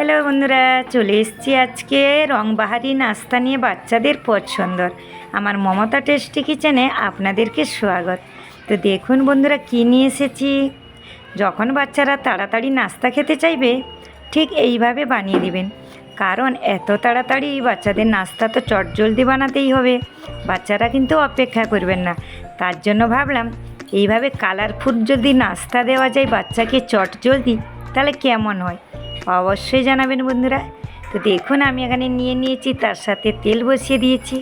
Hello বন্ধুরা, চলে এসেছি আজকে রংবাহারি নাস্তা নিয়ে বাচ্চাদের পছন্দর আমার মমতা টেস্টি কিচেনে আপনাদেরকে স্বাগত। তো দেখুন বন্ধুরা কী নিয়ে এসেছি। যখন বাচ্চারা তাড়াতাড়ি নাস্তা খেতে চাইবে ঠিক এইভাবে বানিয়ে দিবেন, কারণ এত তাড়াতাড়ি বাচ্চাদের নাস্তা তো চটজলদি বানাতেই হবে, বাচ্চারা কিন্তু অপেক্ষা করবেন না। তার জন্য ভাবলাম এইভাবে কালারফুল যদি নাস্তা দেওয়া যায় বাচ্চাকে চটজলদি, তাহলে কেমন হয় অবশ্যই জানাবেন বন্ধুরা। তো দেখুন আমি এখানে নিয়ে নিয়েছি, তার সাথে তেল বসিয়ে দিয়েছি।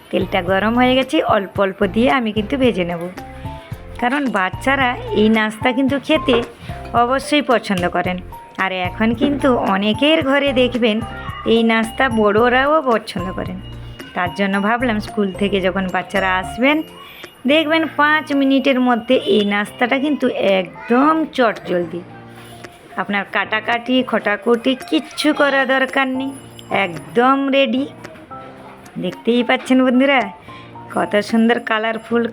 তেলটা গরম হয়ে গেছে, অল্প অল্প দিয়ে আমি কিন্তু ভেজে নেব, কারণ বাচ্চারা এই নাস্তা কিন্তু খেতে অবশ্যই পছন্দ করেন। আর এখন কিন্তু অনেকের ঘরে দেখবেন এই নাস্তা বড়োরাও পছন্দ করেন। তার জন্য ভাবলাম স্কুল থেকে যখন বাচ্চারা আসবেন দেখবেন 5 মিনিটের মধ্যে এই নাস্তাটা কিন্তু একদম চটজলদি। আপনার কাটাকাটি খটাকুটি কিচ্ছু করা দরকার নেই, একদম রেডি। দেখতেই পাচ্ছেন বন্ধুরা কত সুন্দর কালারফুল।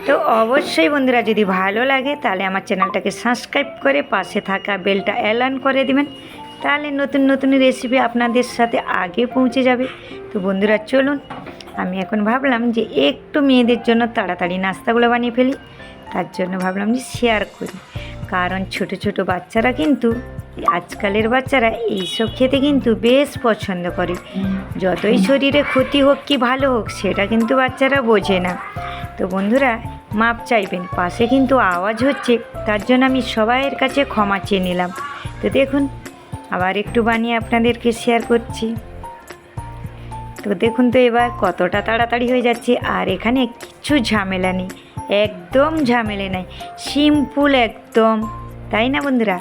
তো অবশ্যই বন্ধুরা যদি ভালো লাগে তাহলে আমার চ্যানেলটাকে সাবস্ক্রাইব করে পাশে থাকা বেলটা অ্যালান করে দিবেন, তাহলে নতুন নতুন রেসিপি আপনাদের সাথে আগে পৌঁছে যাবে। তো বন্ধুরা চলুন, আমি এখন ভাবলাম যে একটু মেয়েদের জন্য তাড়াতাড়ি নাস্তাগুলো বানিয়ে ফেলি। তার জন্য ভাবলাম যে শেয়ার করি, কারণ ছোট ছোট বাচ্চারা কিন্তু আজকালের বাচ্চারা এইসব খেতে কিন্তু বেশ পছন্দ করে। যতই শরীরে ক্ষতি হোক কি ভালো হোক সেটা কিন্তু বাচ্চারা বোঝে না। তো বন্ধুরা মাপ চাইবেন, পাশে কিন্তু আওয়াজ হচ্ছে, তার জন্য আমি সবাইয়ের কাছে ক্ষমা চেয়ে নিলাম। তো দেখুন আবার একটু বানিয়ে আপনাদেরকে শেয়ার করছি। তো দেখুন তো এবার কতটা তাড়াতাড়ি হয়ে যাচ্ছে, আর এখানে কিছু ঝামেলা নেই, একদম ঝামেলা নেই, সিম্পল একদম, তাই না বন্ধুরা?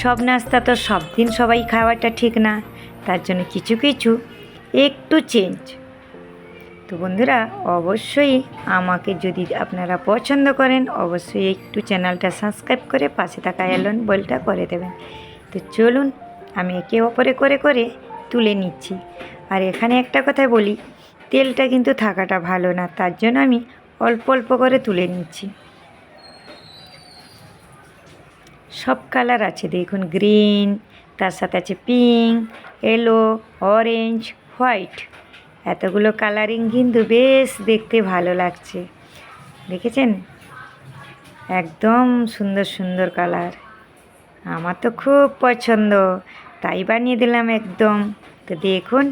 সব নাস্তা তো সব দিন সবাই খাওয়াটা ঠিক না, তার জন্য কিছু কিছু একটু চেঞ্জ। তো বন্ধুরা অবশ্যই আমাকে যদি আপনারা পছন্দ করেন অবশ্যই একটু চ্যানেলটা সাবস্ক্রাইব করে পাশে থাকা অ্যালান বেলটা করে দেবেন। তো চলুন আমি একে অপরে করে করে তুলে নিচ্ছি। আর এখানে একটা কথা বলি, তেলটা কিন্তু থাকাটা ভালো না, তার জন্য আমি অল্প অল্প করে তুলে নিচ্ছি। সব কালার আছে দেখুন, গ্রিন, তার সাথে আছে পিঙ্ক, ইয়েলো, অরেঞ্জ, হোয়াইট, এতগুলো কালারিং কিন্তু বেশ দেখতে ভালো লাগছে। দেখেছেন একদম সুন্দর সুন্দর কালার, আমার তো খুব পছন্দ, তাই বানিয়ে দিলাম একদম। তো দেখুন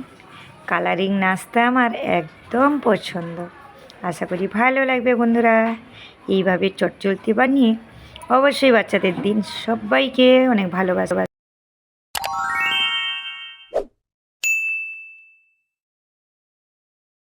কালারিং নাস্তা আমার একদম পছন্দ, আশা করি ভালো লাগবে বন্ধুরা। এইভাবে চটচলতি বানিয়ে অবশ্যই বাচ্চাদের দিন, সবাইকে অনেক ভালোবাসা।